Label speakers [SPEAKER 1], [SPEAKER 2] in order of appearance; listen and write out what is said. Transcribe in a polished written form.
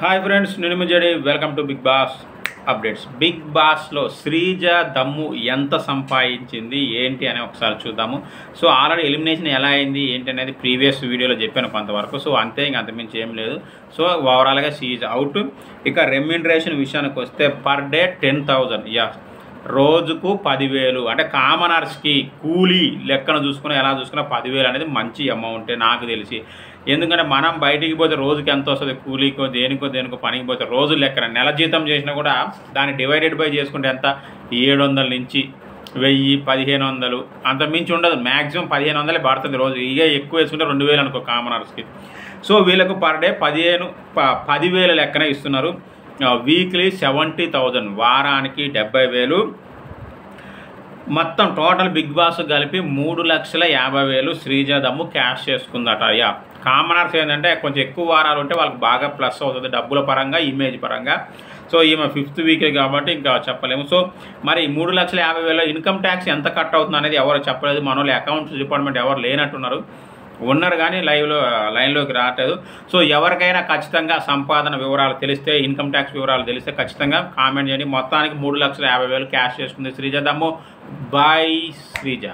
[SPEAKER 1] Hi friends, నేను మీ Jadi. Welcome to Bigg Boss updates. Bigg బాస్లో శ్రీజ దమ్ము ఎంత సంపాదించింది ఏంటి అని ఒకసారి చూద్దాము. సో ఆల్రెడీ ఎలిమినేషన్ ఎలా అయింది ఏంటి అనేది ప్రీవియస్ వీడియోలో చెప్పాను కొంతవరకు. సో అంతే, ఇంక అంతమించి ఏం లేదు. సో ఓవరాల్గా షీ ఈజ్ అవుట్. ఇక రెమ్యూనరేషన్ విషయానికి వస్తే పర్ డే 10,000, రోజుకు 10,000. అంటే కామనర్స్కి కూలీ లెక్కన చూసుకుని ఎలా చూసుకున్నా 10,000 అనేది మంచి అమౌంటే నాకు తెలిసి. ఎందుకంటే మనం బయటికి పోతే రోజుకి ఎంత వస్తుంది, కూలీకో దేనికో పనికి పోతే రోజు లెక్కన నెల జీతం చేసినా కూడా దాన్ని డివైడెడ్ బై చేసుకుంటే ఎంత, 700 నుంచి 1000, 1,500 అంత మించి ఉండదు. మ్యాక్సిమం 1,500 పడుతుంది రోజు. ఇక ఎక్కువ వేసుకుంటే 2,000 అనుకో కామనర్స్కి. సో వీళ్ళకు పర్ డే 10,000 లెక్కన ఇస్తున్నారు. వీక్లీ 70,000, వారానికి 70,000. మొత్తం టోటల్ బిగ్ బాస్ కలిపి 3,50,000 శ్రీజ దమ్ము క్యాష్ చేసుకుందట. కామనర్స్ ఏంటంటే కొంచెం ఎక్కువ వారాలు ఉంటే వాళ్ళకి బాగా ప్లస్ అవుతుంది డబ్బుల పరంగా, ఇమేజ్ పరంగా. సో ఈమె 5th వీకే కాబట్టి ఇంకా చెప్పలేము. సో మరి 3,50,000 ఇన్కమ్ ట్యాక్స్ ఎంత కట్ అవుతుంది అనేది ఎవరు చెప్పలేదు. మన వాళ్ళు అకౌంట్స్ డిపార్ట్మెంట్ ఎవరు లేనట్టున్నారు, ఉన్నారు కానీ లైన్లోకి రావట్లేదు. సో ఎవరికైనా ఖచ్చితంగా సంపాదన వివరాలు తెలిస్తే, ఇన్కమ్ ట్యాక్స్ వివరాలు తెలిస్తే ఖచ్చితంగా కామెంట్ చేయండి. మొత్తానికి 3,50,000 క్యాష్ చేసుకుంది శ్రీజ దమ్ము. బాయ్ శ్రీజ.